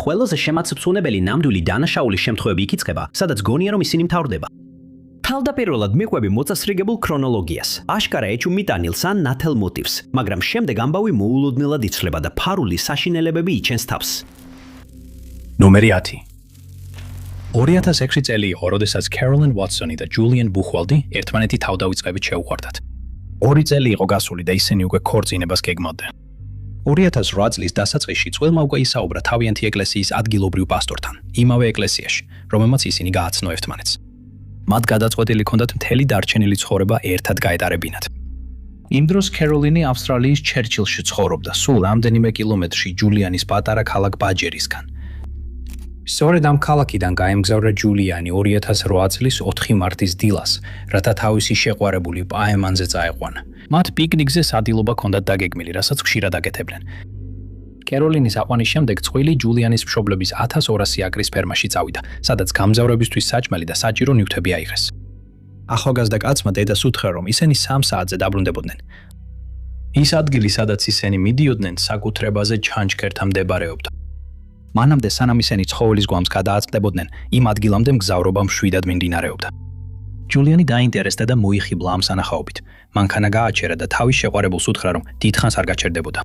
ყველაზე შემაწწუნებელი ნამდვილი დანაშაულის შემთხვევები იქიწყება, სადაც გონია რომ ისინი მთავრდება. თავდაპირველად მიყვები მოწესრიგებულ ქრონოლოგიას, აშკარა ეჭვმიტანილს ან ნათელ მოტივს, მაგრამ შემდეგ ამბავი მოულოდნელად იცვლება და ფარული საშინელებები იჩენს თავს. ნომერი 10. 2006 წელი იყო, როდესაც Carolyn Watsoni და Julian Buchwaldi ერთმანეთი თავდავიწყებით შეუყვარდათ. 2 წელი იყო გასული და ისინი უკვე ქორწინებას გეგმავდნენ. 2008 წლის დასაწყისში წყვილმა უკვე ისაუბრა თავიანთი ეკლესიის ადგილობრივ პასტორთან, იმავე ეკლესიაში, რომელმაც ისინი გააცნო ერთმანეთს. მათ გადაწყვეტილი ჰქონდათ მთელი დარჩენილი ცხოვრება ერთად გაეტარებინათ. იმ დროს Carolyn ავსტრალიის ჩერჩილში ცხოვრობდა, სულ რამდენიმე კილომეტრში ჯულიანის პატარა ქალაქ ბაჯერისგან. სწორედ ამ ქალაქიდან გაემგზავრა ჯულიანი 2008 წლის 4 მარტის დილას, რათა თავისი შეყვარებული პაემანზე წაეყვანა. მათ პიკნიკზე სადილობა ჰქონდათ დაგეგმილი, რასაც ხშირად აკეთებდნენ. Carolyn-ის აყვანის შემდეგ წყვილი ჯულიანის მშობლების 1200 აკრის ფერმაში წავიდა, სადაც გამგზავრებისთვის საჭმელი და საჭირო ნივთები აიღეს. ახალგაზრდა კაცმა დედას უთხრა, რომ ისინი 3 საათზე დაბრუნდებოდნენ. ის ადგილი, სადაც ისინი მიდიოდნენ, საკუთრებაზე ჩანჩქერთან მდებარეობდა. მანამდე სანამ ისინი ცხოველის გვამს გადააწყდებოდნენ, იმ ადგილამდე მგზავრობა მშვიდად მიმდინარეობდა. ჯულიანი დაინტერესდა და მოიხიბლა ამ სანახაობით. მანქანა გააჩერა და თავის შეყვარებულს უთხრა, რომ დიდხანს არ გაჩერდებოდა.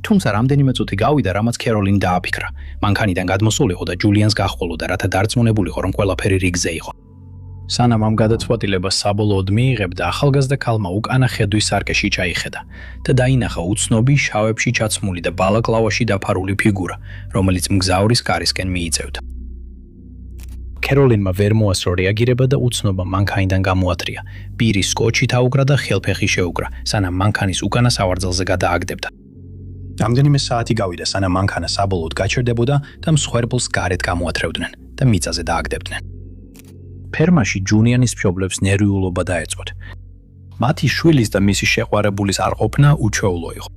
თუმცა რამდენიმე წუთი გავიდა, რამაც Carolyn დააფიქრა. მანქანიდან გადმოსულიყო და ჯულიანს გაჰყოლოდა, რათა დარწმუნებულიყო, რომ ყველაფერი რიგზე იყო. სანამ ამ გადაწყვეტილებას საბოლოოდ მიიღებდა, ახალგაზრდა ქალმა უკანა ხედვის სარკეში ჩაიხედა და დაინახა უცნობი შავებში ჩაცმული და ბალაკლავაში დაფარული ფიგურა, რომელიც მგზავრის კარისკენ მიიწევდა. Carolyn-მა ვერ მოასწრო რეაგირება და უცნობა მანქანიდან გამოათრია. პირი სკოჩით აუგრა და ხელფეხი შეუგრა, სანამ მანქანის უკანა სავარძელზე გადააგდებდა. რამდენიმე საათი გავიდა, სანამ მანქანა საბოლოოდ გაჩერდებოდა და მსხვერპლს გარეთ გამოათრევდნენ და მიწაზე დააგდებდნენ. ფერმაში ჯულიანის მშობლებს ნერვიულობა დაეწყვათ. მათი შვილის და მისი შეყვარებულის არ ყოფნა უჩვეულო იყო.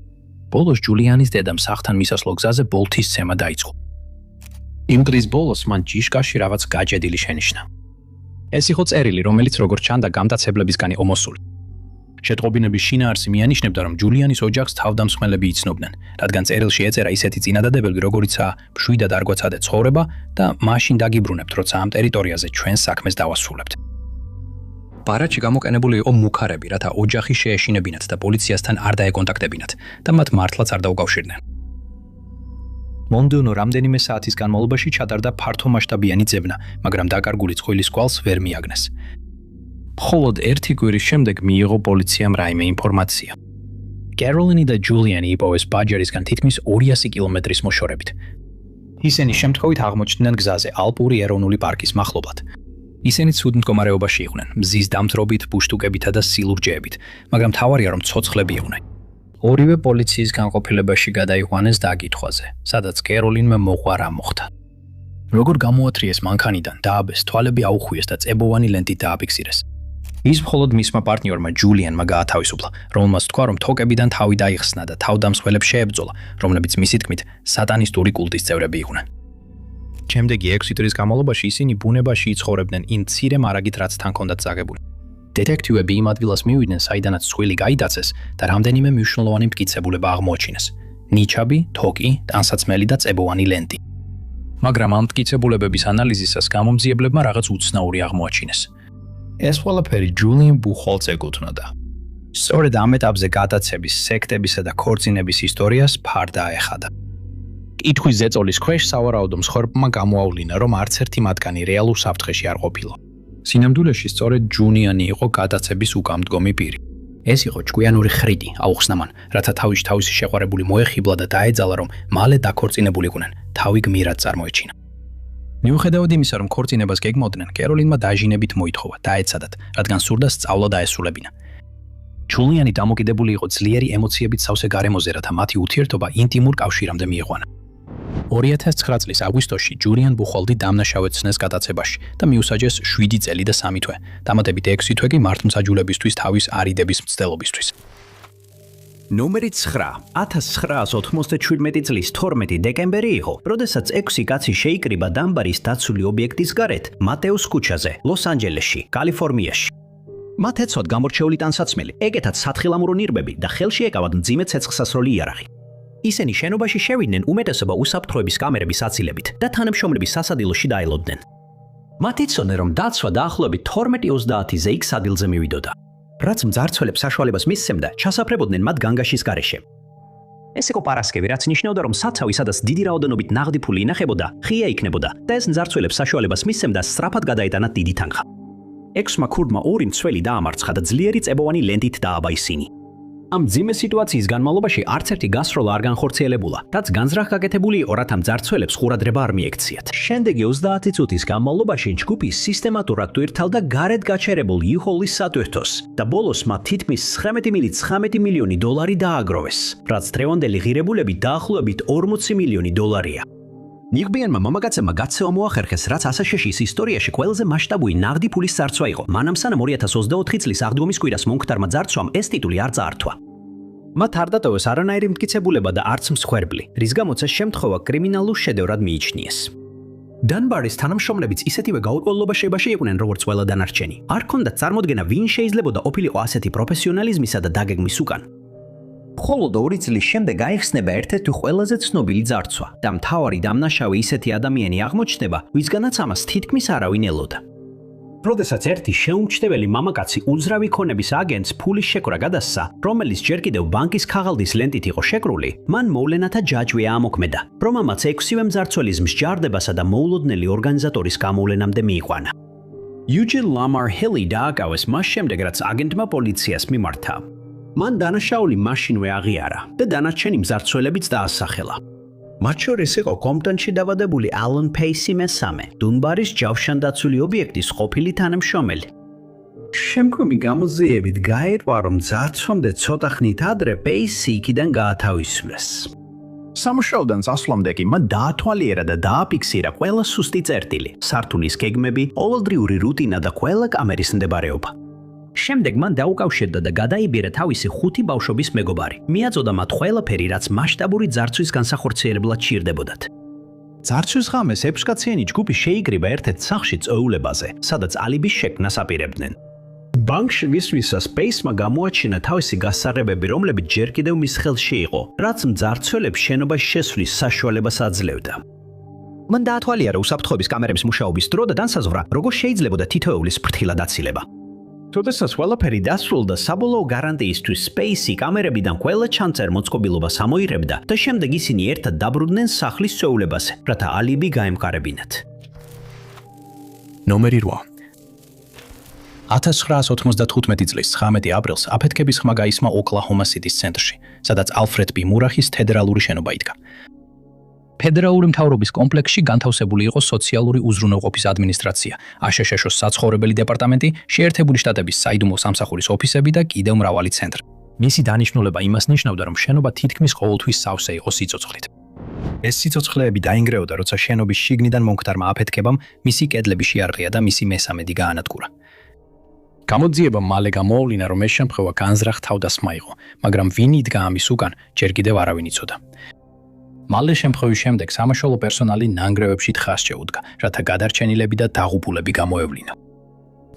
ბოლოს ჯულიანის დედამ სახლთან მისასვლო გზაზე ბოლთის ცემა დაიწყო. იმ დღის ბოლოს მან ჯიშკაში რაღაც გაჭედილი შენიშნა. ეს იყო წერილი, რომელიც როგორც ჩანდა გამტაცებლებისგან იყო მოსული. შეტყობინების შინაარსი მიანიშნებდა, რომ ჯულიანის ოჯახს თავდამსხმელები იცნობდნენ, რადგან წერილში ეწერა ისეთი წინადადებები, როგორიცაა მშვიდად არ გვეცადე ცხოვრება და მაშინ დაგიბრუნებთ, როცა ამ ტერიტორიაზე ჩვენს საქმეს დავასრულებთ. ბარათში გამოყენებული იყო მუქარები, რათა ოჯახი შეეშინებინათ და პოლიციასთან არ დაეკონტაქტებინათ და მათ მართლაც არ დაუკავშირდნენ. მომდევნო რამდენიმე საათის განმავლობაში ჩატარდა ფართომასშტაბიანი ძებნა, მაგრამ დაკარგული წყვილის კვალს ვერ მიაგნეს. მხოლოდ 1 კვირის შემდეგ მიიღო პოლიციამ რაიმე ინფორმაცია. Carolyn და Julian იპოვეს ბაჯერისგან თითქმის 200 კილომეტრის მოშორებით. ისინი შემთხვევით აღმოჩნდნენ გზაზე ალპური ეროვნული პარკის მახლობლად. ისინი ცუდ მდგომარეობაში იყვნენ, მზის დამთრობით, ბუშტუკებითა და სილურჯეებით, მაგრამ მთავარია რომ ცოცხლები იყვნენ. ორივე პოლიციის განყოფილებაში გადაიყვანეს დაკითხვაზე, სადაც Carolyn-მა მოყვა რა მოხდა. როგორ გამოათრიეს მანქანიდან, დააბეს, თვალები აუხვიეს და წებოვანი ლენტით დააფიქსირეს. ის მხოლოდ მისმა პარტნიორმა ჯულიანმა გაათავისუფლა, რომელმაც თქვა, რომ თოკებიდან თავი დაიხსნა და თავდამსხმელებს შეებრძოლა, რომლებიც მისი თქმით სატანისტური კულტის წევრები იყვნენ. შემდეგი 6 წლის განმავლობაში ისინი ბუნებაში იცხოვრებდნენ იმ მცირე მარაგით, რაც თან ჰქონდათ წაგებული. დეტექტივები იმ ადგილას მივიდნენ, საიდანაც ცხვილი გაიდაცეს და რამდენიმე მნიშვნელოვანი მტკიცებულება აღმოაჩინეს. ნიჩაბი, თოკი, ტანსაცმელი და წებოვანი ლენტი. მაგრამ ამ მტკიცებულებების ანალიზისას გამომძიებლებმა რაღაც უცნაური აღმოაჩინეს. ეს ყველაფერი Julian Buchwald's ეკუთვნოდა. სწორედ ამ ეტაპზე გადაცების, სექტებისა და ქორწინების ისტორიას ფარდა ეხადა. კითხვის ზეწოლის ქვეშ სავარაუდო მსხვერპლმა გამოავლინა, რომ არც ერთი მათგანი რეალურ საფრთხეში არ ყოფილა. სინამდვილეში სწორედ ჯულიანი იყო გადაცების უკამდგომი პირი. ეს იყო ჭკვიანური ხრიდი, აუხსნა მან, რათა თავისი შეყვარებული მოეხიბლა და დაეძალა, რომ მალე დაქორწინებულიყვნენ, თავი გმირად წარმოეჩინა. მიუხედავად იმისა, რომ ქორწინებას გეგმავდნენ, Carolyn-მა დაჟინებით მოითხოვა, დაეცადათ, რადგან სურდა სწავლა დაესრულებინა. ჯულიანი დამოკიდებული იყო ძლიერი ემოციებით სავსე გარემოზე, რათა მათი ურთიერთობა ინტიმურ კავშირამდე მიიყვანა. 2009 წლის აგვისტოში Julian Buchwaldi დამნაშავეცნეს გადაცებაში და მიუსაჯეს 7 წელი და 3 თვე, დამატებით 6 თვე კი მართლმსაჯულებისთვის თავის არიდების მცდელობისთვის. ნომერი 9. 1997 წლის 12 დეკემბერი იყო, როდესაც 6 კაცი შეიკრიბა დამბარის დაცული ობიექტის გარეთ, მატეუს ქუჩაზე, ლოს-ანჯელესში, კალიფორნიაში. მათ ეცვათ გამორჩეული ტანსაცმელი, ეგეთად სათხილამურო ნირბები და ხელში ეკავათ მძიმე ცეცხლსასროლი იარაღი. ისინი შენობაში შევიდნენ უმეტესობა უსაფრთხოების კამერების აცილებით და თანამშრომლების სასადილოში დაელოდნენ. მათ იცოდნენ, რომ დაცვა დაახლოებით 12:30-ზე იქ სადილზე მივიდოდა. რაც მძარცველებს საშუალებას მისცემდა, ჩასაფრებოდნენ მათ განგაშის გარეშე. ეს იყო პარასკევი, რაც ნიშნავდა, რომ საცავი, სადაც დიდი რაოდენობით ნაღდი ფული ინახებოდა, ღია იქნებოდა და ეს მძარცველებს საშუალებას მისცემდა სწრაფად გადაეტანათ დიდი თანხა. 6 ქურდმა 2 მცველი დაამარცხა და ძლიერი წებოვანი ლენტით დააბა ისინი. ამ ძიმე სიტუაციის განმავლობაში არც ერთი გასროლა არ განხორციელებულა, რაც განზრახ გაკეთებული იყო, რათა მძარცველებს ყურადღება არ მიექციათ. შემდეგი 30 წუთის განმავლობაში ჯგუფი სისტემატურად ტვირთალდა გარეთ გაჩერებულ U-Haul-ის სატვირთოს და ბოლოს მათ თითქმის 19 მილიონი დოლარი დააგროვეს, რაც დღევანდელი ღირებულებით დაახლოებით 40 მილიონი დოლარია. ნიღბიანმა მამაკაცებმა გაცევა მოახერხეს, რაც ასაშეშის ისტორიაში ყველაზე მასშტაბური ნაღდი ფულის ძარცვა იყო. მანამ სანამ 2024 წლის აღდგომის კვირას მომხდარმა ძარცვამ ეს ტიტული არ წაართვა. მათ არ დატოვეს არანაირი მტკიცებულება და არც მსხვერპლი, რის გამოც ეს შემთხვევა კრიმინალურ შედევრად მიიჩნიეს. დანბარის თანამშრომლებიც ისეთივე გაურკვევლობაში იყვნენ, როგორც ყველა დანარჩენი. არ ჰქონდათ წარმოდგენა, ვინ შეიძლებოდა ყოფილიყო ასეთი პროფესიონალიზმისა და დაგეგმვის უკან. მხოლოდ 2 წლის შემდეგ გაიხსნება ერთ-ერთი ყველაზე ცნობილი ძარცვა და მთავარი დამნაშავე ისეთი ადამიანი აღმოჩნდება, ვისგანაც ამას თითქმის არავინ ელოდა. როდესაც ერთი შეუმჩნეველი მამაკაცი უძრავი ქონების აგენტს ფულის შეკვრა გადასცა, რომელიც ჯერ კიდევ ბანკის ქაღალდის ლენტით იყო შეკრული, მან მოვლენათა ჯაჭვია ამოქმედა, რომ ამაც 6-ვე მძარცველის მსჯავრდებასა და მოულოდნელი ორგანიზატორის გამოვლენამდე მიიყვანა. Eugene Lamar Hilly დააკავეს მას შემდეგ, რაც აგენტმა პოლიციას მიმართა. მან დანაშაული მაშინვე აღიარა და დანარჩენი მძარცველებიც დაასახელა. მათ შორის იყო კომპტონში დაბადებული ალენ პეისი მესამე, დუნბარის ჯავშანდაცული ობიექტის ყოფილი თანამშრომელი. შემდგომი გამოძიებით გაირკვა, რომ ძარცვამდე ცოტა ხნით ადრე პეისი იქიდან გაათავისუფლეს. სამუშაოდან წასვლამდე კი მან დაათვალიერა და დააფიქსირა ყველა სუსტი წერტილი, სართულის გეგმები, ყოველდღიური რუტინა და ყველა კამერის მდებარეობა. შემდეგ მან დაუკავშირდა და გადაიბირა თავისი 5 ბავშვობის მეგობარი. მიაწოდა მათ ყველაფერი, რაც მასშტაბური ძარცვის განსახორციელებლად ჭირდებოდათ. ძარცვის ღამეს 6-კაციანი ჯგუფი შეიკრიბა ერთ-ერთ სახლში წვეულებაზე, სადაც ალიბის შექმნას აპირებდნენ. ბანკში მისვლისას პეისმა გამოაჩინა თავისი გასაღებები, რომლებიც ჯერ კიდევ მის ხელში იყო, რაც მძარცველებს შენობაში შესვლის საშუალებას აძლევდა. მან დაათვალიერა უსაფრთხოების კამერების მუშაობის დრო და განსაზღვრა, როგორ შეიძლებოდა თითოეულის ფრთხილად აცილება. თოდესაც ყველაფერი დასრულდა, საბოლოო გარანტიისთვის სპეისი კამერებიდან ყველა ჩანწერ მოწყობილობას ამოიღებდა და შემდეგ ისინი ერთად დაბრუნდნენ სახლის წვეულებაზე, რათა ალიბი გაემყარებინათ. ნომერი 8. 1995 წლის 19 აპრილს აფეთქების ხმა გაისმა ოკლაჰომა სიტის ცენტრში, სადაც ალფრედ პი მურახის ფედერალური შენობა იდგა. ფედერალური მთავრობის კომპლექსში განთავსებული იყო სოციალური უზრუნველყოფის ადმინისტრაცია, აშშ-ს საცხოვრებელი დეპარტამენტი, შეერთებული შტატების საიდუმლო სამსახურის ოფისები და კიდევ მრავალი ცენტრი. მისი დანიშნულება იმას ნიშნავდა, რომ შენობა თითქმის ყოველთვის სავსე იყო სიცოცხლით. ეს სიცოცხლეები დაინგრეოდა, როცა შენობის შიგნიდან მომხდარმა აფეთქებამ მისი კედლები შეარყია და მისი მესამედი გაანადგურა. გამოძიებამ მალე გამოავლინა, რომ ეს შემთხვევა განზრახ თავდასხმა იყო, მაგრამ ვინ იდგა ამის უკან, ჯერ კიდევ არავინ იცოდა. მალე შემთხვევის შემდეგ სამაშველო პერსონალი ნანგრევებში თხას შეუდგა, რათა გადარჩენილები და დაღუპულები გამოევლინა.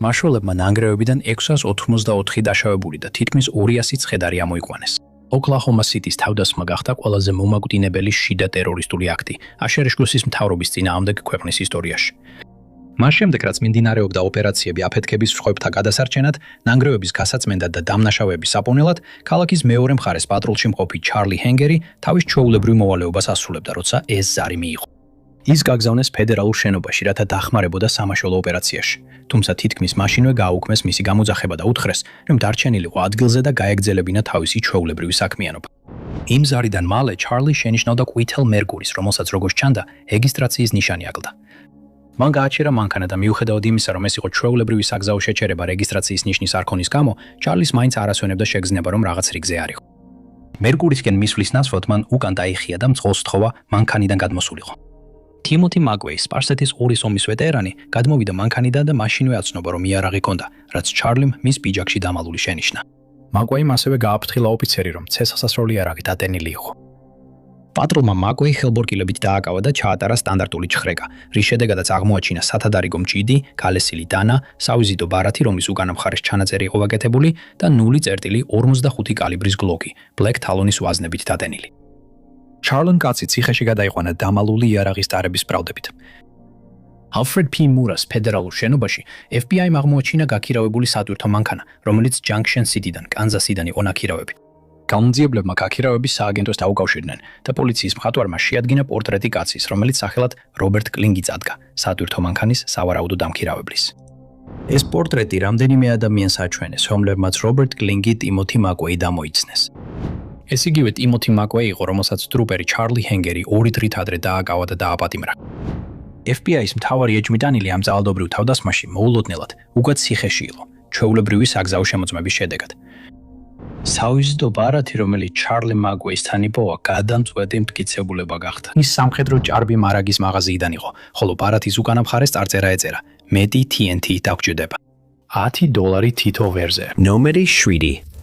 მაშველებმა ნანგრევებიდან 684 დაშავებული და თითქმის 200 ცხედარი ამოიყვანეს. ოკლაჰომა სიტის თავდასხმა გახდა ყველაზე მომაკვდინებელი შიდა ტერორისტული აქტი აშშ-ის მთავრობის წინააღმდეგ ქვეყნის ისტორიაში. მას შემდეგ, რაც მიმდინარეობდა ოპერაციები აფეთქების მსხვერპლთა გადასარჩენად, ნანგრევების გასაწმენდად და დამნაშავეების საპონელად, ქალაქის მეორე მხარეს პატრულში მყოფი ჩარლი ჰენგერი თავის ჩვეულებრივ მოვალეობას ასრულებდა, როცა ეს ზარი მიიღო. ის გაგზავნეს ფედერალურ შენობაში, რათა დახმარებოდა სამაშველო ოპერაციაში, თუმცა თითქმის მაშინვე გააუქმეს მისი გამოძახება და უთხრეს, რომ დარჩენილიყო ადგილზე და გაეგრძელებინა თავისი ჩვეულებრივი საქმიანობა. იმ ზარიდან მალე ჩარლი შენიშნავდა ყვითელ მერგურის, რომელსაც როგორც ჩანდა, რეგისტრაციის ნიშანი აკლდა. მან გააჩერა მანქანა და მიუხედავად იმისა, რომ ეს იყო ჩვეულებრივი საგზაო შეჩერება რეგისტრაციის ნიშნის არ ქონის გამო, ჩარლის მაინც არ ასვენებდა შეგრძნება, რომ რაღაც რიგზე არ იყო. მერგურისკენ მისვლის ნაცვლად მან უკან დაიხია და მძღოლს სთხოვა მანქანიდან გადმოსულიყო. თიმოთი მაგვეი, სპარსეთის ორი ომის ვეტერანი, გადმოვიდა მანქანიდან და მაშინვე აცნობა, რომ იარაღი ჰქონდა, რაც ჩარლიმ მის პიჯაკში დამალული შენიშნა. მაგვეიმ ასევე გააფრთხილა ოფიცერი, რომ ცეცხლსასროლი იარაღი დატენილი იყო. პატრულმა მაგვეი ხელბორკილებით დააკავა და ჩაატარა სტანდარტული ჩხრეკა, რის შედეგადაც აღმოაჩინა სათადარიგო მჭიდი, გალესილი დანა, სავიზიტო ბარათი, რომლის უკანა მხარეს ჩანაწერი იყო გაკეთებული და 0.45 კალიბრის გლოკი, ბლეკ თალონის ვაზნებით დატენილი. ჩარლონ კაცი ციხეში გადაიყვანა დამალული იარაღის ტარების ბრალდებით. Alfred P. Muras ფედერალურ შენობაში FBI-მ აღმოაჩინა გაქირავებული სატვირთო მანქანა, რომელიც Junction City-დან, კანზასიდან იყო ნაქირავები. გამომძიებლებმა გაქირავების სააგენტოს დაუკავშირდნენ და პოლიციის მხატვარმა შეადგინა პორტრეტი კაცის, რომელიც სახელად რობერტ კლინგი წადგა, სატვირთო მანქანის სავარაუდო დამქირავებლის. ეს პორტრეტი რამდენიმე ადამიანს აჩვენეს, რომლებმაც რობერტ კლინგი ტიმოთი მაკვეი დამოიცნეს. ეს იგივე ტიმოთი მაკვეი იყო, რომელსაც ტრუპერი ჩარლი ჰენგერი 2 დღით ადრე დააკავა და დააპატიმრა. FBI-ის მთავარი ეჭვმიტანილი ამ ძალადობრივ თავდასხმაში მოულოდნელად უკეთ ციხეში იყო, ჩვეულებრივი საგზაო შემოწმების შედეგად. საუზდო ბარათი, რომელიც ჩარლი მაკვეისთან იპოვა, გადამწყვეტი მტკიცებულება გახდა. ის სამხედრო ჭარბი მარაგის მაღაზიიდან იყო, ხოლო ბარათის უკანა მხარეს წარწერა ეწერა: მეტი TNT დაგჭირდება. $10 თითო ვერზე. ნომერი 7.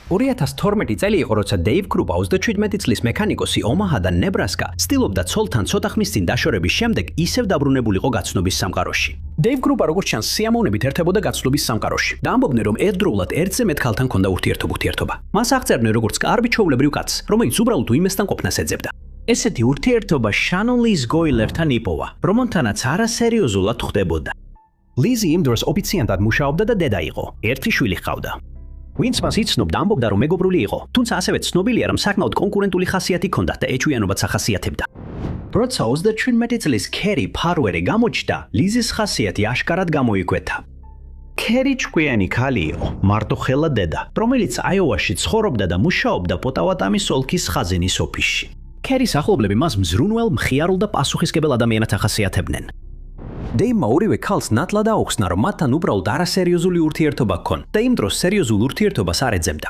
2012 წელი იყო, როცა დეივ კრუპა 37 წლის მექანიკოსი ომაჰადან ნებრასკა ცდილობდა ცოლთან ცოტა ხნის წინ დაშორების შემდეგ ისევ დაბრუნებულიყო გაცნობის სამყაროში. დეივ კრუპა როგორც ჩანს სიამოვნებით ერთებოდა გაცნობის სამყაროში და ამბობდნენ, რომ ერთდროულად ერთზე მეტ ქალთან ჰქონდა ურთიერთობა. მას აღწერდნენ როგორც კარბი ჩვეულებრივ კაცს, რომელიც უბრალოდ უიმესთან ყოფნას ეძებდა. ესეთი ურთიერთობა შანონ ლის გოილერთან იპოვა, რომელთანაც არასერიოზულად ხდებოდა. ლიზი იმ დროს ოფიციანტად მუშაობდა და დედა იყო. ერთი შვილი ჰყავდა. ვინც მას იცნობდა, ამბობდა, რომ მეგობრული იყო, თუმცა ასევე ცნობილია, რომ საკმაოდ კონკურენტული ხასიათი ჰქონდა და ეჭვიანობაც ახასიათებდა. როცა 37 წლის ქერი ფარვერი გამოჩნდა, ლიზის ხასიათი აშკარად გამოიკვეთა. ქერი ჭკვიანი ქალი იყო, მარტოხელა დედა, რომელიც აიოვაში ცხოვრობდა და მუშაობდა პოტავატამის ოლქის ხაზინის ოფისში. ქერის ახლობლები მას მზრუნველ, მხიარულ და პასუხისმგებელ ადამიანად ახასიათებდნენ. დეიმმა ორივე ქალს ნათლად აუხსნა, რომ მათთან უბრალოდ არასერიოზული ურთიერთობა ჰქონ და იმ დროს სერიოზულ ურთიერთობას არ ეძებდა.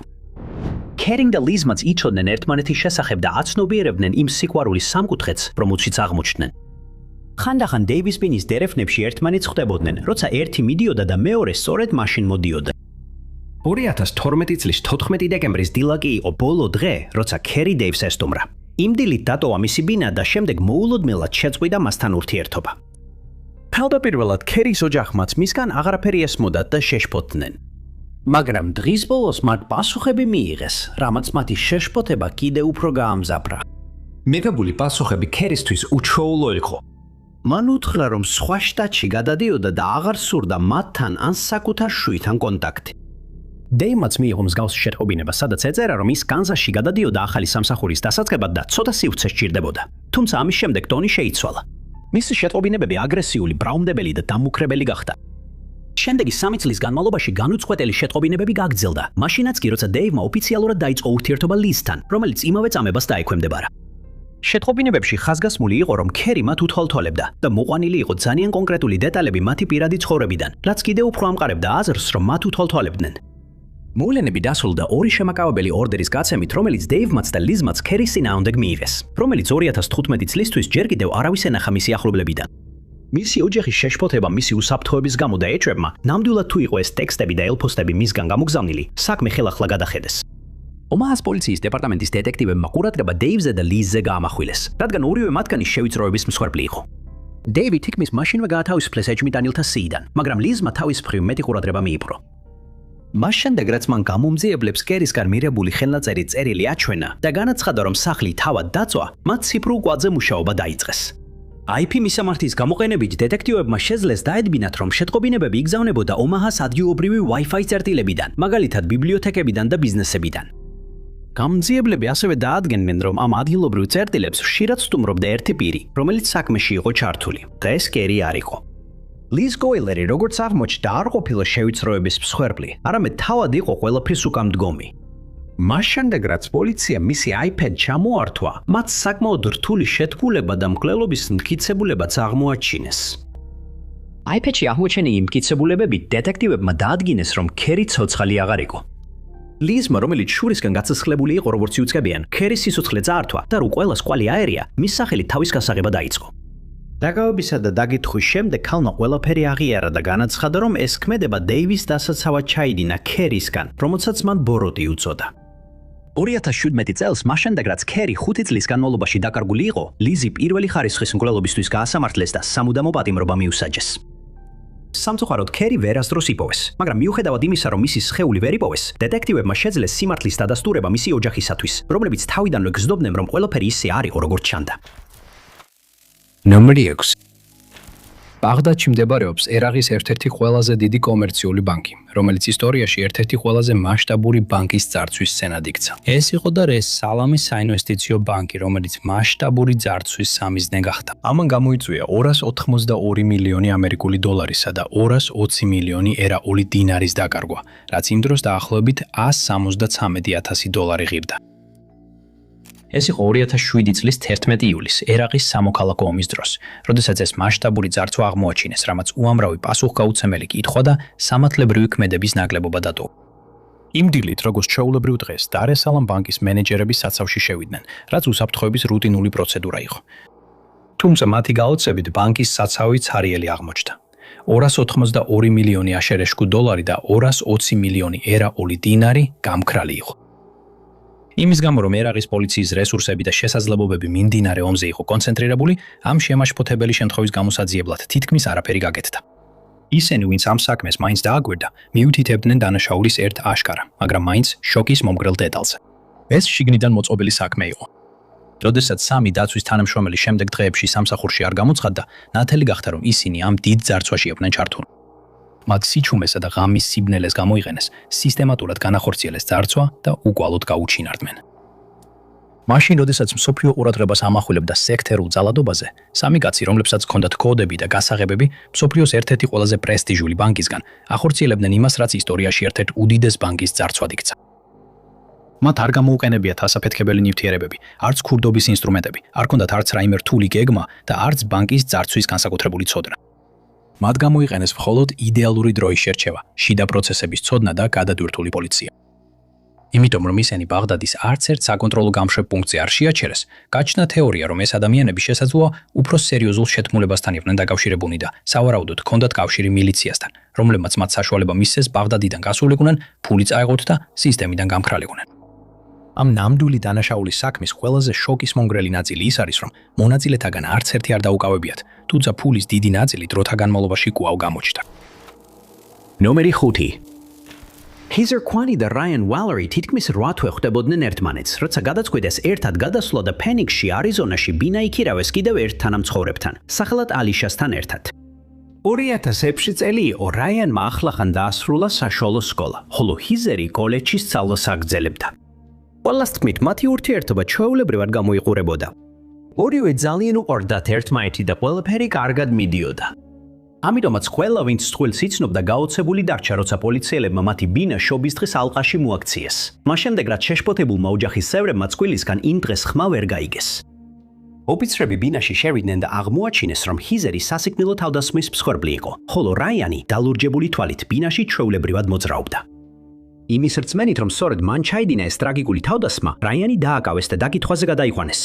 ქერინგ და ლიზმაც იცოდნენ ერთმანეთის შესახებ და აცნობიერებდნენ იმ სიყვარულის სამკუთხედს, რომელშიც აღმოჩნდნენ. ხანდახან დეივის ბინის დერეფნებში ერთმანეთს ხვდებოდნენ, როცა ერთი მიდიოდა და მეორე სწორედ მაშინ მოდიოდა. 2012 წლის 14 დეკემბრის დილა კი იყო ბოლო დღე, როცა ქერი დეივს ესტუმრა. იმ დილით დატოვა მისი ბინა და შემდეგ მოულოდნელად შეწყვიტა მასთან ურთიერთობა. თავდაპირველად ქერის ოჯახმაც მისგან აღარაფერი ესმოდათ და შეშფოთდნენ. მაგრამ დღის ბოლოს მათ პასუხები მიიღეს, რამაც მათი შეშფოთება კიდევ უფრო გაამზაბრა. მიღებული პასუხები ქერისთვის უჩვეულო იყო. მან უთხრა, რომ სხვა შტატში გადადიოდა და აღარ სურდა მათთან ან საკუთარ შვილთან კონტაქტი. დეიმაც მიიღო მსგავსი შეტყობინება, სადაც ეწერა, რომ ის კანზასში გადადიოდა ახალი სამსახურის დასაწყებად და ცოტა სივრცე სჭირდებოდა. თუმცა ამის შემდეგ ტონი შეიცვალა. მისი შეტყობინებები აგრესიული, ბრაუნდებელი და დამუქრებელი გახდა. შემდეგი 3 წლის განმავლობაში განუწყვეტელი შეტყობინებები გაგრძელდა, მაშინაც კი როცა დეივმა ოფიციალურად დაიწყო ურთიერთობა ლიზთან, რომელიც იმავე წამებას დაექვემდებარა. შეტყობინებებში ხაზგასმული იყო, რომ ქერი მათ უთვალთვალებდა და მოყვანილი იყო ძალიან კონკრეტული დეტალები მათი პირადი ცხოვრებიდან, რაც კიდევ უფრო ამყარებდა აზრს, რომ მათ უთვალთვალებდნენ. მოვლენები დასრულდა 2 შემაკავებელი ორდერის გაცემით, რომელიც დეივმაც და ლიზმაც ქერის წინააღმდეგ მიიღეს, რომელიც 2015 წლისთვის ჯერ კიდევ არავის ენახა მისი ახლობლებიდან. მისი ოჯახის შეშფოთება მისი უსაფრთხოების გამო და ეჭვებმა, ნამდვილად თუ იყო ეს ტექსტები და ელფოსტები მისგან გამოგზავნილი, საქმე ხელახლა გადახედეს. ომაჰას პოლიციის დეპარტამენტის დეტექტივებმა ყურადღება დეივზე და ლიზზე გაამახვილეს, რადგან ორივე მათგანი შევიწროების მსხვერპლი იყო. დეივი თითქმის მაშინვე გაათავისუფლეს ეჭვმიტანილთა სიიდან, მაგრამ ლიზმა თავის მხრივ მეტი ყურადღება მიიპყრო. მას შემდეგ, რაც მან გამომძიებლებს კერისგან მიღებული ხელნაწერი წერილი აჩვენა და განაცხადა, რომ სახლი თავად დაწვა, მათ ციფრულ კვადზე მუშაობა დაიწყეს. IP მისამართის გამოყენებით დეტექტივებმა შეძლეს დაედბინათ, რომ შეტყობინებები იგზავნებოდა ომაჰას ადგილობრივი Wi-Fi წერტილებიდან, მაგალითად ბიბლიოთეკებიდან და ბიზნესებიდან. გამომძიებლები ასევე დაადგენდნენ, რომ ამ ადგილობრივ წერტილებს ხშირად სტუმრობდა ერთი პირი, რომელიც საქმეში იყო ჩართული. დღეს კერი არ იყო. ლის გოილერი, როგორც აღმოჩნდა, არ ყოფილა შევიწროების მსხვერპლი, არამედ თავად იყო ყველაფრის უკანდგომი. მას შემდეგ, რაც პოლიციამ მისი iPad ჩამოართვა, მათ საკმაოდ რთული შეთქმულება და მკვლელობის მტკიცებულებაც აღმოაჩინეს. iPad-ში აღმოჩენილი მტკიცებულებებით დეტექტივებმა დაადგინეს, რომ ქერი ცოცხალი აღარ იყო. ლიზმა, რომელიც შურისგან გაცოცხლებული იყო როგორც იუწყებიან, ქერის სიცოცხლე წაართვა და რო ყველას კვალი აერია, მის სახელით თავის გასაღება დაიწყო. დაკავებისა და დაგითხვის შემდეგ ქალმა ყველაფერი აღიარა და განაცხადა, რომ ეს ქმედება დეივის დასაცავად ჩაიდინა ქერისგან, რომელსაც მან ბოროტი უწოდა. 2017 წელს, მას შემდეგ რაც ქერი 5 წლის განმავლობაში დაკარგული იყო, ლიზი პირველი ხარისხის მკვლელობისთვის გაასამართლეს და სამუდამო პატიმრობა მიუსაჯეს. სამწუხაროდ ქერი ვერასდროს იპოვეს, მაგრამ მიუხედავად იმისა, რომ მისი სხეული ვერ იპოვეს, დეტექტივებმა შეძლეს სიმართლის დადასტურება მისი ოჯახისათვის, რომლებიც თავიდანვე გრძნობდნენ, რომ ყველაფერი ისე არ იყო, როგორც ჩანდა. ნომერი 6. ბაღდადში მდებარეობს ერაყის ერთ-ერთი ყველაზე დიდი კომერციული ბანკი, რომელიც ისტორიაში ერთ-ერთი ყველაზე მასშტაბური ბანკის ძარცვის სცენად იქცა. ეს იყო და ეს სალამის საინვესტიციო ბანკი, რომელიც მასშტაბური ძარცვის სამიზნე გახდა. ამან გამოიწვია 282 მილიონი ამერიკული დოლარისა და 220 მილიონი ერაული დინარის დაკარგვა, რაც იმ დროს დაახლოებით 173,000 დოლარი ღირდა. ეს იყო 2007 წლის 11 ივლისს, ერაყის სამოქალაქო ომის დროს, როდესაც ეს მასშტაბური ძარცვა აღმოაჩინეს, რამაც უამრავი პასუხგაუცემელი კითხვა და სამართლებრივი ქმედების ნაკლებობა დატოვა. იმ დილით, როგორც ჩვეულებრივ დღეს, დარ-ეს-სალამ ბანკის მენეჯერები საცავში შევიდნენ, რაც უსაფრთხოების რუტინული პროცედურა იყო. თუმცა მათი გაოცებით ბანკის საცავი ცარიელი აღმოჩნდა. 282 მილიონი აშერეშკუ დოლარი და 220 მილიონი ერაული დინარი გამქრალი იყო. იმის გამო, რომ ერაყის პოლიციის რესურსები და შესაძლებლობები მიმდინარე ომზე იყო კონცენტრირებული, ამ შემაშფოთებელი შემთხვევის გამოსაძიებლად თითქმის არაფერი გაკეთდა. ისინი, ვინც ამ საქმეს მაინც დააგვირდა, მიუთითებდნენ დანაშაულის ერთ აშკარა, მაგრამ მაინც შოკის მომგრელ დეტალზე. ეს შიგნიდან მოწყობილი საქმე იყო. როდესაც სამი დაცვის თანამშრომელი შემდეგ დღეებში სამსახურში არ გამოცხადდა, ნათელი გახდა, რომ ისინი ამ დიდ ძარცვაში იყვნენ ჩართული. მათ სიჩუმესა და ღამის სიბნელეს გამოიყენეს, სისტემატურად განახორციელეს ძარცვა და უკვალოდ გაუჩინარდნენ. მაშინ, როდესაც მსოფლიო ყურადღებას ამახვილებდა სექტერულ ძალადობაზე, სამი კაცი, რომლებსაც ჰქონდათ კოდები და გასაღებები, მსოფლიოს ერთ-ერთი ყველაზე პრესტიჟული ბანკისგან, ახორციელებდნენ იმას, რაც ისტორიაში ერთ-ერთ უდიდეს ბანკის ძარცვად იქცა. მათ არ გამოუყენებიათ ასაფეთქებელი ნივთიერებები, არც ქურდობის ინსტრუმენტები, არ ჰქონდათ არც რაიმე რთული გეგმა და არც ბანკის ძარცვის განსაკუთრებული ცოდნა. მათ გამოიყენეს მხოლოდ იდეალური დროის შერჩევა, შიდა პროცესების ცოდნა და გადადვირთული პოლიცია. იმიტომ რომ ისინი ბაღდადის არც ერთ საკონტროლო გამშვებ პუნქტზე არ შეაჩერეს, გაჩნდა თეორია, რომ ეს ადამიანები შესაძლოა უფრო სერიოზულ შეთქმულებასთან იყვნენ დაკავშირებულნი და სავარაუდოდ ჰქონდათ კავშირი მილიციასთან, რომლებმაც მათ საშუალება მისცეს ბაღდადიდან გასულიყვნენ, ფული წაეღოთ და სისტემიდან გამქრალიყვნენ. ამ ნამდვილი დანაშაულის საქმის ყველაზე შოკის მომგრელი ნაწილი ის არის, რომ მონაწილეთაგან არც ერთი არ დაუკავებიათ, თუმცა ფულის დიდი ნაწილი დროთა განმავლობაში კვლავ გამოჩნდა. ნომერი 5. ჰიზერ კვანი და რაიან ვალერი თითქმის 8 თვე ხვდებოდნენ ერთმანეთს, როცა გადაწყვიტეს ერთად გადასვლა და ფენიქსში, არიზონაში ბინა იქირავეს კიდევ ერთ თანამცხოვრებთან, სახელად ალიშასთან ერთად. 2006 წელი იყო, რაიანმა ახლახან დაასრულა საშუალო სკოლა, ხოლო ჰიზერი კოლეჯში სწავლას აგრძელებდა. ყველას თქმით, მათი ურთიერთობა ჩვეულებრივად გამოიყურებოდა. ორივე ძალიან უყვარდათ ერთმანეთი და ყველაფერი კარგად მიდიოდა. ამიტომაც ყველა, ვინც წყვილს იცნობდა, გაოცებული დარჩა, როცა პოლიციელებმა მათი ბინა შობის დღის ალყაში მოაქციეს. მას შემდეგ, რაც შეშფოთებულმა ოჯახის წევრებმა წყვილისგან იმ დღეს ხმა ვერ გაიგეს. ოფიცრები ბინაში შევიდნენ და აღმოაჩინეს, რომ ჰიზერი სასიკვდილო თავდასხმის მსხვერპლი იყო, ხოლო რაიანი დალურჯებული თვალით ბინაში ჩვეულებრივად მოძრაობდა. იმის რწმენით, რომ სწორედ მან ჩაიდინა ეს ტრაგიკული თავდასხმა, რაიანი დააკავეს და დაკითხვაზე გადაიყვანეს.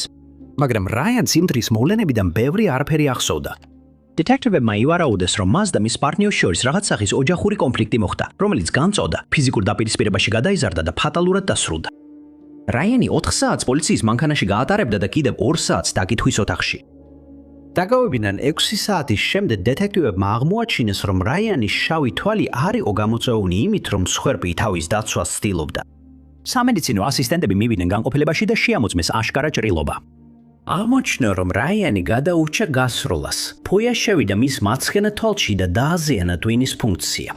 მაგრამ რაიანს იმ დღის მოვლენებიდან ბევრი არაფერი ახსოვდა. დეტექტივებმა ივარაუდეს, რომ მას და მის პარტნიორს შორის რაღაც სახის ოჯახური კონფლიქტი მოხდა, რომელიც განწოდა, ფიზიკურ დაპირისპირებაში გადაიზარდა და ფატალურად დასრულდა. რაიანი 4 საათს პოლიციის მანქანაში გაატარებდა და კიდევ 2 საათს დაკითხვის ოთახში. დაგავებინან 6 საათის შემდეგ დეტექტივებმა აღმოაჩინეს, რომ რაიანის შავი თვალი არ იყო გამოწვეული იმით, რომ მსხვერპლი თავის დაცვას ცდილობდა. სამედიცინო ასისტენტები მივიდნენ განყოფილებაში და შეამოწმეს აშკარა ჭრილობა. აღმოჩნდა, რომ რაიანი გადაურჩა გასროლას. ფოია შევიდა მის მარცხენა თვალში და დააზიანა ტვინის ფუნქცია.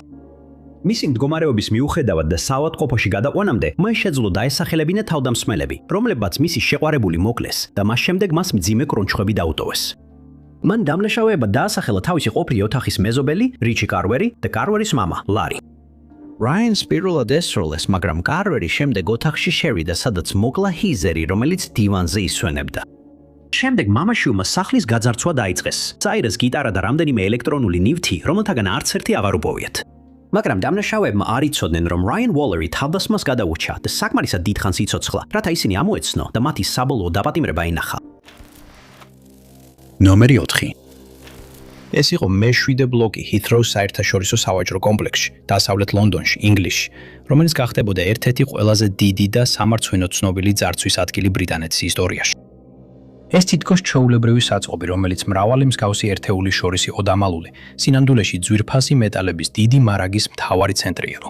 მისი მდგომარეობის მიუხედავად და საავადმყოფოში გადაყვანამდე, მან შეძლო დაესახელებინა თავდამსხმელები, რომლებმაც მისი შეყვარებული მოკლეს და მას შემდეგ მას მძიმე კრონჩხები დაუტოვეს. მან დამნაშავეებად დაასახელა თავისი ყოფილი ოთახის მეზობელი, რიჩი კარვერი და კარვერის მამა, ლარი. რაიანს პირველად ესროლეს, მაგრამ კარვერი შემდეგ ოთახში შევიდა, სადაც მოკლა ჰიზერი, რომელიც დივანზე ისვენებდა. შემდეგ მამაშვილმა სახლის გაძარცვა დაიწყეს. წაიღეს გიტარა და რამდენიმე ელექტრონული ნივთი, რომელთაგან არც ერთი აღარ უპოვიათ. მაგრამ დამნაშავეებმა არ იცოდნენ, რომ რაიან ვალერი თავდასხმას გადაურჩა და საკმარისად დიდხანს იცოცხლა, რათა ისინი ამოეცნო და მათი საბოლოო დაპატიმრება ინახა. ნომერი 4. ეს იყო მე-7 ბლოკი ჰითროუს საერთაშორისო სავაჭრო კომპლექსში, დასავლეთ ლონდონში, ინგლისში, რომელიც გახდებოდა ერთ-ერთი ყველაზე დიდი და სამარცხვინო ცნობილი ძარცვის ადგილი ბრიტანეთის ისტორიაში. ეს თითქოს ჩვეულებრივი საწყობი, რომელიც მრავალი მსგავსი ერთეული შორის იყო დამალული, სინამდვილეში ძვირფასი მეტალების დიდი მარაგის მთავარი ცენტრი იყო.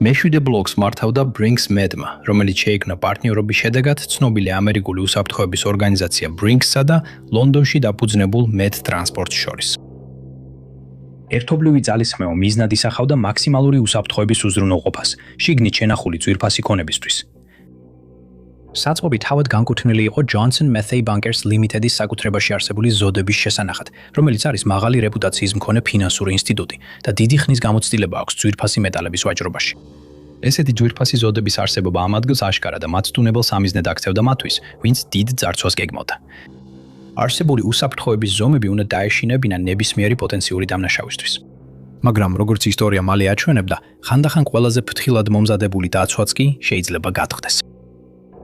მეშვიდე ბლოკს მართავდა Brinks Medma, რომელიც შეიქმნა პარტნიორობის შედეგად ცნობილი ამერიკული უსაფრთხოების ორგანიზაცია Brinks-სა და ლონდონში დაფუძნებულ Met Transport-ს შორის. ერთობლივი ძალისხმევა მიზნად ისახავდა მაქსიმალური უსაფრთხოების უზრუნველყოფას, შიგნით შენახული ძვირფასი ქონებისთვის. საწყობი თავად განკუთვნილი იყო Johnson Matthey Bunkers Limited-ის საკუთრებაში არსებული ზოდების შესანახად, რომელიც არის მაღალი რეპუტაციის მქონე ფინანსური ინსტიტუტი და დიდი ხნის გამოცდილება აქვს ძვირფასი მეტალების ვაჭრობაში. ესეთი ძვირფასი ზოდების არსებობა ამ ადგილს აშკარა და მათწუნებელ სამიზნედ აქცევდა მათთვის, ვინც დიდ ძარცვას გეგმავდა. არსებული უსაფრთხოების ზომები უნდა დაეშინებინან ნებისმიერი პოტენციური დამნაშავისთვის. მაგრამ როგორც ისტორია მალე აჩვენებდა, ხანდახან ყველაზე ფრთხილად მომზადებული დაცვაც კი შეიძლება გათხდეს.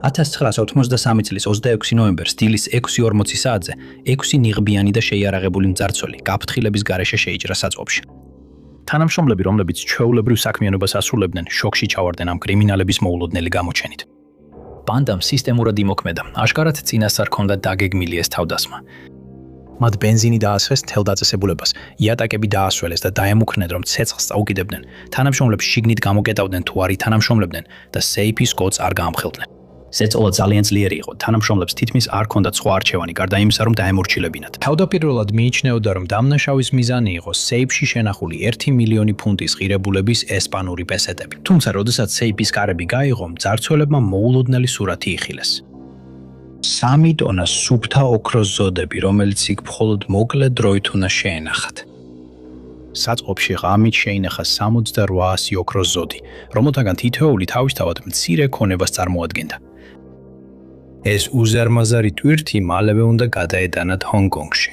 1983 წლის 26 ნოემბერს დილის 6:40 საათზე 6 ნიღბიანი და შეიარაღებული მძარცველი გაფრთხილების გარეშე შეიჭრა საწყობში. თანამშრომლები, რომლებიც ჩვეულებრივ საქმიანობას ასრულებდნენ, შოკში ჩავარდნენ ამ კრიმინალების მოულოდნელი გამოჩენით. ბანდამ სისტემურად იმოქმედა, აშკარად წინასწარ ჰქონდა დაგეგმილი ეს თავდასხმა. მათ ბენზინი დაასხეს მთელ დაწესებულებას, იატაკები დაასველეს და დაემუქრნენ, რომ ცეცხლს წაუკიდებდნენ, თანამშრომლებს შიგნით გამოკეტავდნენ თუ არ ითანამშრომლებდნენ და სეიფის კოდს არ გაამხელდნენ. ზეწოლა ძალიან ძლიერი იყო, თანამშრომლებს თითქმის არ ჰქონდათ სხვა არჩევანი, გარდა იმისა, რომ დაემორჩილებინათ. თავდაპირველად მიიჩნეოდა, რომ დამნაშავის მიზანი იყო სეიფში შენახული 1 მილიონი ფუნტის ღირებულების ესპანური პესეტები. თუმცა, როდესაც სეიფის კარები გაიღო, მძარცველებმა მოულოდნელი სურათი იხილეს. 3 ტონა სუფთა ოქროს ზოდები, რომელიც იქ მხოლოდ მოკლე დროით უნდა შეენახათ. საწყობში ღამით შეინახა 6800 ოქროს ზოდი, რომელთაგან თითოეული თავისთავად მცირე ქონებას წარმოადგენდა. ეს უზარმაზარი ტვირთი მალევე უნდა გადაეტანათ ჰონგ-კონგში.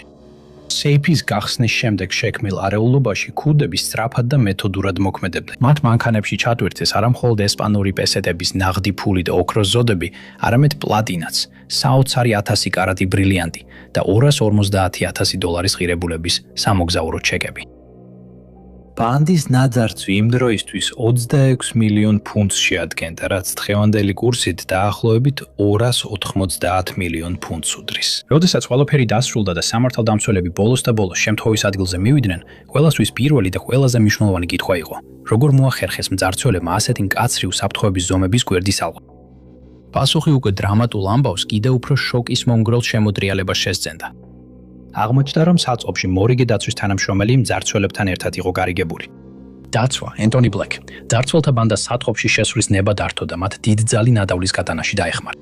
სეიფის გახსნის შემდეგ შექმნილ არეულობაში ქურდები სწრაფად და მეთოდურად მოქმედებდნენ. მათ მანქანებში ჩატვირთეს არა მხოლოდ ესპანური პესეტების ნაღდი ფული და ოქროს ზოდები, არამედ პლატინაც, საოცარი 1000 კარატი ბრილიანტი და 250,000 დოლარის ღირებულების სამოგზაურო ჩეკები. ბანდის ნაძარცვი იმ დროისთვის 26 მილიონ ფუნტს შეადგენდა, რაც დღევანდელი კურსით დაახლოებით 290 მილიონ ფუნტს უდრის. როდესაც ყველაფერი დასრულდა და სამართალდამცველები ბოლოს და ბოლოს შემთხვევის ადგილზე მივიდნენ, ყველასთვის პირველი და ყველაზე მნიშვნელოვანი კითხვა იყო: როგორ მოახერხეს მძარცველებმა ასეთი მკაცრი უსაფრთხოების ზომების გვერდის ალყა? პასუხი უკვე დრამატულ ამბავს კიდევ უფრო შოკის მომგრელ შემოტრიალებას შესძენდა. აღმოჩნდა, რომ საწყობში მორიგე დაცვის თანამშრომელი მძარცველებთან ერთად იყო გარიგებული. დაცვა, ენტონი ბლეკ, მძარცველთა ბანდა საწყობში შესვლის ნება დართო და მათ დიდ ძალი ნადავლის გატანაში დაეხმარა.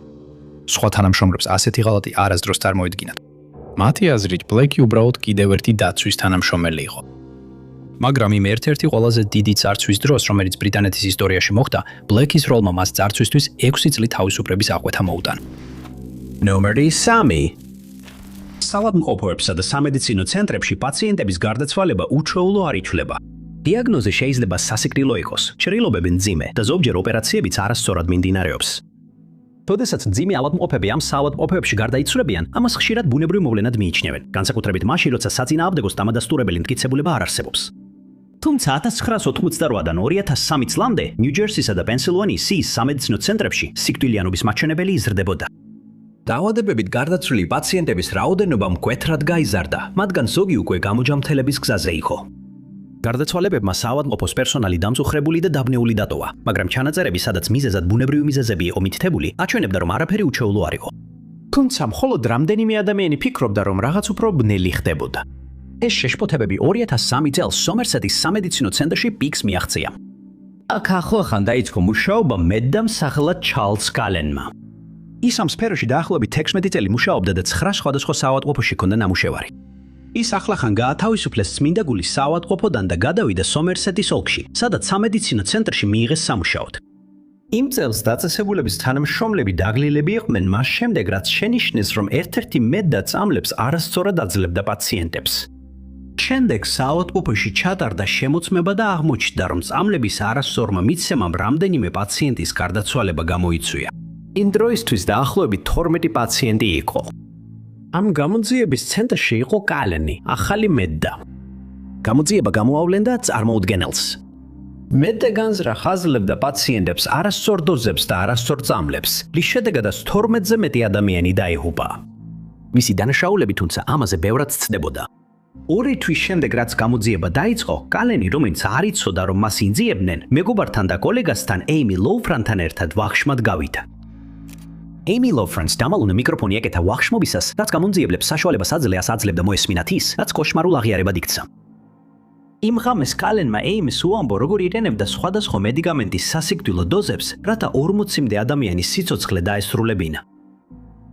სხვა თანამშრომლებს ასეთი ღალატი არასდროს წარმოედგინათ. მათი აზრით, ბლეკი უბრალოდ კიდევ ერთი დაცვის თანამშრომელი იყო. მაგრამ იმ ერთ-ერთი ყველაზე დიდი ძარცვის დროს, რომელიც ბრიტანეთის ისტორიაში მოხდა, ბლეკის როლმა მას ძარცვისთვის 6 წლით თავისუფლების აღკვეთა მოუტანა. ნომერი 3. საავადმყოფოებსა და სამედიცინო ცენტრებში პაციენტების გარდაცვალება უჩვეულო არ ითვლება. დიაგნოზი შეიძლება სასიკვდილო იყოს, ჭრილობები მძიმე და ზოგჯერ ოპერაციებიც არასწორად მიმდინარეობს. როდესაც მძიმე ავადმყოფები ამ საავადმყოფოებში გარდაიცვლებიან, ამას ხშირად ბუნებრივ მოვლენად მიიჩნევენ, განსაკუთრებით მაშინ, როცა საწინააღმდეგოს დამადასტურებელი მტკიცებულება არ არსებობს. თუმცა 1988-დან 2003 წლამდე ნიუ-ჯერსისა და პენსილვანიის სამედიცინო ცენტრებში სიკვდილიანობის მაჩვენებელი იზრდებოდა. დაავადებებით გარდაცვლილი პაციენტების რაოდენობა მკვეთრად გაიზარდა, მათგან ზოგი უკვე გამოჯამთელების გზაზე იყო. გარდაცვალებებმა საავადმყოფოს პერსონალი დამწუხრებული და დაბნეული დატოვა, მაგრამ ჩანაწერები, სადაც მიზეზად ბუნებრივი მიზეზები იყო მითითებული, აჩვენებდა, რომ არაფერი უჩვეულო არ იყო. თუმცა მხოლოდ რამდენიმე ადამიანი ფიქრობდა, რომ რაღაც უფრო ბნელი ხდებოდა. ეს შეშფოთებები 2003 წელს სომერსეტის სამედიცინო ცენტრში პიკს მიაღწია. აქ ახლახან დაიწყო მუშაობა მედდამ სახელად ჩარლზ კალენმა. ის ამ სფეროში დაახლოებით 16 წელი მუშაობდა და 9 სხვადასხვა საავადმყოფოში ჰქონდა ნამუშევარი. ის ახლახან გაათავისუფლეს წმინდა გულის საავადმყოფოდან და გადავიდა სომერსეტის ოლქში, სადაც სამედიცინო ცენტრში მიიღეს სამუშაოდ. იმ წელს დაწესებულების თანამშრომლები დაგლილები იყვნენ მას შემდეგ, რაც შენიშნეს, რომ ერთ-ერთი მედდა წამლებს არასწორად აძლევდა პაციენტებს. შემდეგ საავადმყოფოში ჩატარდა შემოწმება და აღმოჩნდა, რომ წამლების არასწორმა მიცემამ რამდენიმე პაციენტის გარდაცვალება გამოიწვია. იმ დროისთვის დაახლოებით 12 პაციენტი იყო. ამ გამოძიების ცენტრში იყო კალენი, ახალი მედდა. გამოძიება გამოავლენდა წარმოუდგენელს. მედდა განზრახ აძლევდა პაციენტებს არასწორ დოზებს და არასწორ წამლებს, რის შედეგადაც 12-ზე მეტი ადამიანი დაიღუპა. მისი დანაშაულები თუმცა ამაზე ბევრად ცდებოდა. 2 თვის შემდეგ რაც გამოძიება დაიწყო, კალენი, რომელიც არ იცოდა რომ მას ინძიებდნენ, მეგობართან და კოლეგასთან ეიმი ლოუფრანთან ერთად ვახშმად გავიდა. ეიმი ლოუფრანს დამალუნა მიკროფონი ეკეთა ვახშმობისას, რაც გამონძიებლებს საშუალებას აძლევდა მოესმინათ ის, რაც კოშმარულ აღიარებად იქცა. იმ ღამეს კალენმა ეიმის უამბო, როგორ ირენებდა სხვადასხვა მედიკამენტის სასიკვდილო დოზებს, რათა 40-მდე ადამიანის სიცოცხლე დაესრულებინა.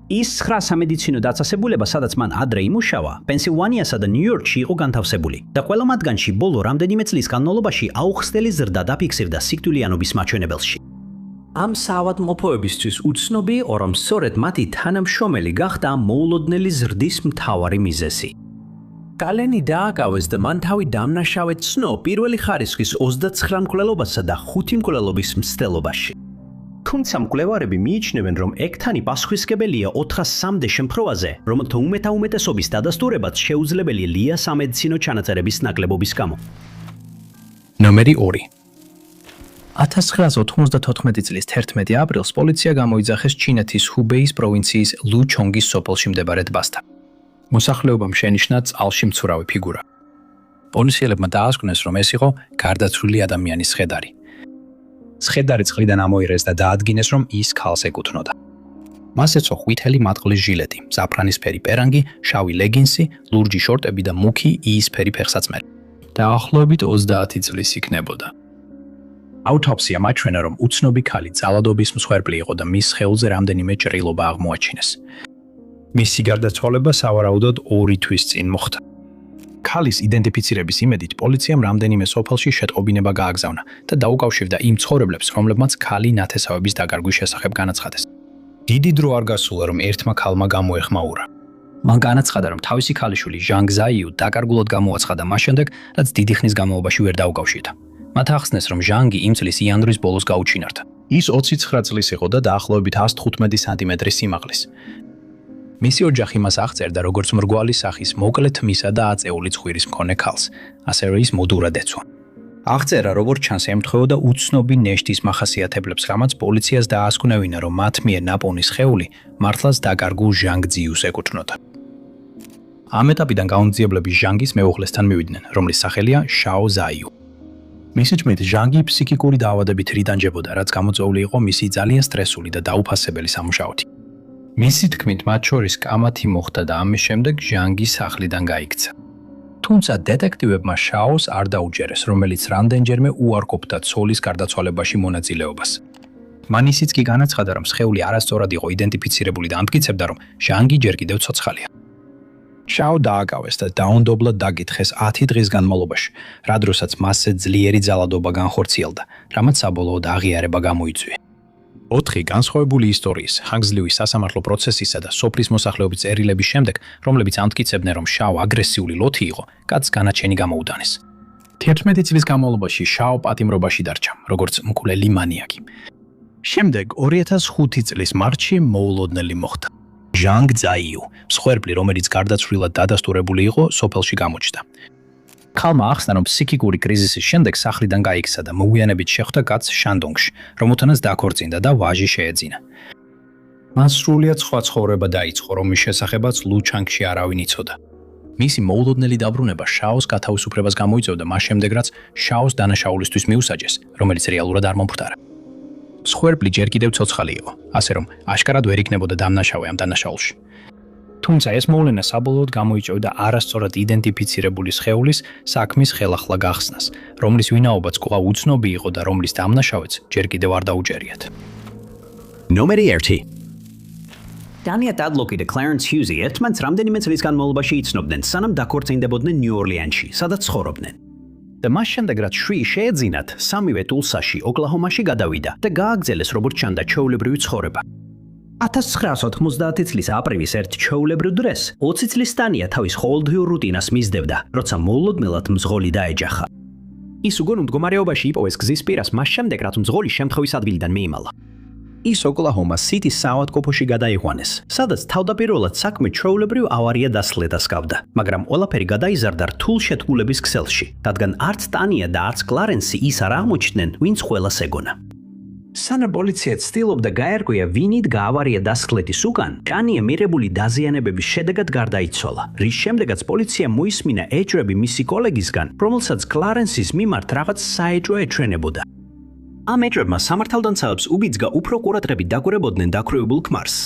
ის 9 სამედიცინო დაწესებულება, სადაც მან ადრე იმუშავა, პენსილვანიასა და ნიუ-იორკში იყო განთავსებული და ყველა მათგანში ბოლო რამდენიმე წლის განმავლობაში აუხსნელი ზრდა დაფიქსირდა სიკვდილიანობის მაჩვენებელში. ამ საავადმყოფოებისთვის უცნობი იყო, რომ სწორედ მათი თანამშრომელი გახდა მოულოდნელი ზრდის მთავარი მიზეზი. კალენი დააკავეს და მან თავი დამნაშავედ ცნო პირველი ხარისხის 29 მკვლელობასა და 5 მკვლელობის მცდელობაში. თუმცა მკვლევარები მიიჩნევენ, რომ ექთანი პასუხისმგებელია 403-მდე შემთხვევაზე, რომელთა უმეტესობის დადასტურებაც შეუძლებელი ლია სამედიცინო ჩანაწერების ნაკლებობის გამო. ნომერი 2. 1994 წლის 11 აპრილს პოლიცია გამოიძახეს ჩინეთის ჰუბეის პროვინციის ლუჩონგის სოფელში მდებარე ტბასთან. მოსახლეობამ შენიშნა წყალში მცურავი ფიგურა. პოლიციელებმა დაასკვნეს, რომ ეს იყო გარდაცვლილი ადამიანის სხედარი. სხედარი წყლიდან ამოიღეს და დაადგინეს, რომ ის ქალს ეკუთვნოდა. მას ეცვა ყვითელი მატყლის ჟილეტი, ზაფრანისფერი პერანგი, შავი ლეგინსი, ლურჯი შორტები და მუქი იისფერი ფეხსაცმელი. დაახლოებით 30 წლის იქნებოდა. აუტოპსია მაჩვენა, რომ უცნობი ქალი ძალადობის მსხვერპლი იყო და მის სხეულზე რამდენიმე ჭრილობა აღმოაჩინეს. მისი გარდაცვალება სავარაუდოდ 2 თვის წინ მოხდა. ქალის იდენტიფიცირების იმედით პოლიციამ რამდენიმე სოფელში შეტყობინება გააგზავნა და დაუკავშირდა იმ ცხოვრებლებს, რომლებმაც ქალი ნათესავების დაკარგვის შესახებ განაცხადეს. დიდი დრო არ გასულა, რომ ერთმა ქალმა გამოეხმაურა. მან განაცხადა, რომ თავისი ქალიშვილი ჟანგ ზაიუ დაკარგულად გამოაცხადა მას შემდეგ, რაც დიდი ხნის განმავლობაში ვერ დაუკავშირდა. მათ ახსნეს, რომ ჟანგი იმ წლის იანვრის ბოლოს გაუჩინარდა. ის 29 წლის იყო და დაახლოებით 115 სანტიმეტრის სიმაღლის. მისი ოჯახი მას აღწერდა, როგორც მრგვალი სახის, მოკლე თმისა და აწეული ცხვირის მქონე ქალს, ასევე ის მოდურად ეცვა. აღწერა, როგორც ჩანს, ემთხვეოდა უცნობი ნეშტის მახასიათებლებს, რამაც პოლიციას დაასკვნევინა, რომ მათ მიერ ნაპოვნი სხეული მართლაც დაკარგულ ჟანგ ძიუს ეკუთვნოდა. ამ ეტაპიდან გაუნძიებლები ჟანგის მეუღლესთან მივიდნენ, რომლის სახელია შაო ზაიუ. მისი თქმით, ჟანგი ფსიქიკური დაავადებით რიდანჯებოდა, რაც გამოწვეული იყო მისი ძალიან სტრესული და დაუფასებელი სამუშაოთი. მისი თქმით, მათ შორის კამათი მოხდა და ამის შემდეგ ჟანგი სახლიდან გაიქცა. თუმცა დეტექტივებმა შაოს არ დაუჯერეს, რომელიც რამდენჯერმე უარყოფდა ცოლის გარდაცვალებაში მონაწილეობას. მან ისიც კი განაცხადა, რომ სხეული არასწორად იყო იდენტიფიცირებული და ამტკიცებდა, რომ ჟანგი ჯერ კიდევ ცოცხალია. შაო დააკავეს და დაუნდობლად დაგითხეს 10 დღის განმავლობაში, რა დროსაც მასზე ძლიერი ძალადობა განხორციელდა, რამაც საბოლოოდ აღიარება გამოიწვია. 4 განსხვავებული ისტორიის, ხანგრძლივი სასამართლო პროცესისა და სოფლის მოსახლეობის წერილების შემდეგ, რომლებიც ამტკიცებდნენ, რომ შაო აგრესიული ლოთი იყო, კაცს განაჩენი გამოუდანეს. 11 წლის განმავლობაში შაო პატიმრობაში დარჩა, როგორც მკვლელი მანიაკი. შემდეგ 2005 წლის მარტში მოულოდნელი მოხდა. ჟანგ ზაიუ, მსხვერპლი, რომელიც გარდაცვლილად დადასტურებული იყო, სოფელში გამოჩნდა. ქალმა ახსნა, რომ ფსიქიკური კრიზისის შემდეგ სახლიდან გაიქცა და მოგვიანებით შეხვდა კაცს შანდონგში, რომელთანაც დაქორწინდა და ვაჟი შეეძინა. მას სრულიად სხვა ცხოვრება დაიწყო, რომლის შესახებაც ლუჩანგში არავინ იცოდა. მისი მოულოდნელი დაბრუნება შაოს გათავისუფლებას გამოიწვევდა მას შემდეგ, რაც შაოს დანაშაულისთვის მიუსაჯეს, რომელიც რეალურად არ მომხდარა. მსხვერპლი ჯერ კიდევ ცოცხალი იყო, ასე რომ აშკარად ვერ იქნებოდა დამნაშავე ამ დანაშაულში. თუმცა ეს მოვლენა საბოლოოდ გამოიწვევდა არასწორად იდენტიფიცირებული სხეულის საქმის ხელახლა გახსნას, რომლის ვინაობაც კვლავ უცნობი იყო და რომლის დამნაშავეც ჯერ კიდევ არ დაუჯერიათ. ნომერი 1. დანია დადლოკი და კლარენს ჰიუზი ერთმანეთს რამდენიმე წლის განმავლობაში იცნობდნენ, სანამ დაქორწინდებოდნენ ნიუ-ორლიანში, სადაც ცხოვრობდნენ. და მას შემდეგ, რაც შვილი შეეძინათ, სამივე ტულსაში, ოკლაჰომაში გადავიდა და გააგრძელეს როგორც ჩანდა ჩვეულებრივი ცხოვრება. 1990 წლის აპრილის ერთ ჩვეულებრივ დღეს 20 წლის დანია თავის ყოველდღიურ რუტინას მისდევდა, როცა მოულოდნელად მძღოლი დაეჯახა. ის უგონ მდგომარეობაში იპოვეს გზის პირას მას შემდეგ, რაც მძღოლი შემთხვევის ადგილიდან მიიმალა. ის ოკლაჰომას სიტის საავადმყოფოში გადაიყვანეს, სადაც თავდაპირველად საქმე ჩვეულებრივ ავარია დასლედას გავდა, მაგრამ ყველაფერი გადაიზარდა რთულ შეთქმულების ქსელში, რადგან არც ტანია და არც კლარენსი ის არ აღმოჩნდნენ, ვინც ყველას ეგონა. სანამ პოლიცია ცდილობდა გაერკვია, ვინით გაავარია დასხლეთის უკან, ტანია მიღებული დაზიანებების შედეგად გარდაიცვალა, რის შემდეგაც პოლიციამ მოისმინა ეჭვები მისი კოლეგისგან, რომელსაც კლარენსის მიმართ რაღაც საეჭვო ეჩვენებოდა. ამ ეჭვებმა სამართალდამცავებს უბიძგა უფრო ყურადღებით დაგვირებოდნენ დაქვრივებულ ქმარს.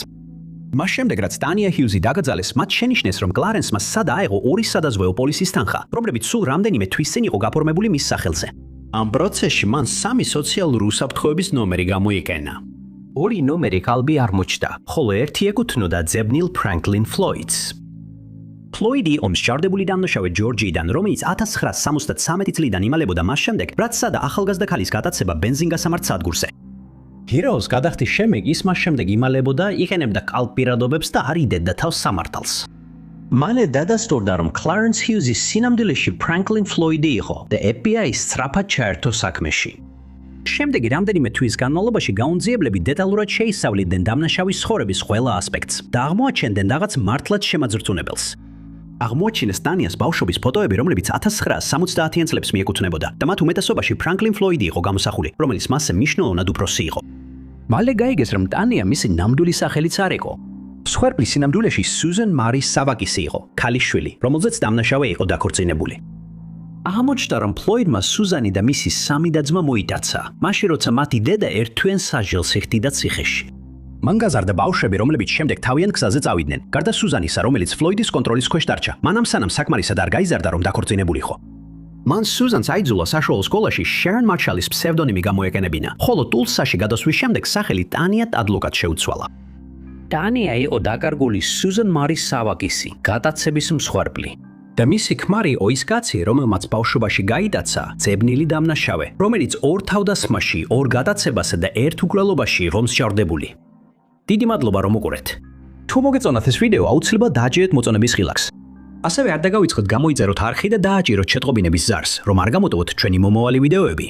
მას შემდეგ, რაც ტანია ჰიუზი დაკრძალეს, მათ შენიშნეს, რომ კლარენსმა სად აეღო 2 სადაზღვეო პოლისის თანხა, რომლებიც სულ რამდენიმე თვის წინ იყო გაფორმებული მის სახელზე. ამ პროცესში მან 3 სოციალური უსაფრთხოების ნომერი გამოიყენა. 2 ნომერი კალბი არ მოჩნდა, ხოლო ერთი ეკუთვნოდა ძებნილ ფრანკლინ ფლოიდს. ფლოიდი ომს ჭარდებული დამნაშავე ჯორჯიიდან, რომელიც 1973 წლიდან იმალებოდა მას შემდეგ, რაც სადა ახალგაზრდა ქალის გატაცება ბენზინგასამართ სადგურზე. ჰიროუს გადახდის შემდეგ ის მას შემდეგ იმალებოდა, იყენებდა კალპირადობებს და არ იდედა თავს სამართალს. მალე დადასტურდა, რომ კლარენს ჰიუზის სინამდვილეში ფრანკლინ ფლოიდი იყო და FBI-ს სწრაფად ჩაერთო საქმეში. შემდეგი რამდენიმე თვის განმავლობაში გაუნძიებლები დეტალურად შეისწავლიდნენ დამნაშავის ცხოვრების ყველა ასპექტს და აღმოაჩენდნენ რაღაც მართლაც შემაძრწუნებელს. აღმოაჩინეს ტანიას ბავშვობის ფოტოები, რომლებიც 1970-იან წლებს მიეკუთვნებოდა და მათ უმეტესობაში ფრანკლინ ფლოიდი იყო გამოსახული, რომელიც მასზე მნიშვნელოვნად უფროსი იყო. მალე გაიგეს, რომ ტანია მისი ნამდვილი სახელიც არ იყო. მსხვერპლის სინამდვილეში სუზან მარი სავაკისი იყო, ქალიშვილი, რომელზეც დამნაშავე იყო დაქორწინებული. აღმოჩნდა, რომ ფლოიდმა სუზანი და მისი 3 და-ძმა მოიტაცა, მაშინ როცა მათი დედა ერთთვიან სასჯელს იხდიდა ციხეში. მან გაზარდა ბავშვები, რომლებიც შემდეგ თავიანთ გზაზე წავიდნენ, გარდა სუზანისა, რომელიც ფლოიდის კონტროლის ქვეშ დარჩა, მანამ სანამ საკმარისად არ გაიზარდა, რომ დაქორწინებული იყო. მან სუზანს აიძულა საშუალო სკოლაში შერონ მარშალის ფსევდონიმი გამოეყენებინა, ხოლო ტულსაში გადასვლის შემდეგ სახელი ტანია ტადლოკად შეუცვალა. ტანია იყო დაკარგული სუზან მარი სავაკისი, გატაცების მსხვერპლი. და მისი ქმარი ოის კაცი, რომელმაც ბავშვობაში გაიტაცა, ძებნილი დამნაშავე, რომელიც 2 თავდასხმაში, 2 გატაცებასა და 1 უგრალობაში იყო მსჯავრდებული. დიდი მადლობა, რომ უყურეთ. თუ მოგეწონათ ეს ვიდეო, აუცილებლად დააჭერეთ მოწონების ხილაკს. ასევე არ დაგავიწყოთ გამოიწეროთ არხი და დააჭიროთ შეტყობინების ზარს, რომ არ გამოტოვოთ ჩვენი მომავალი ვიდეოები.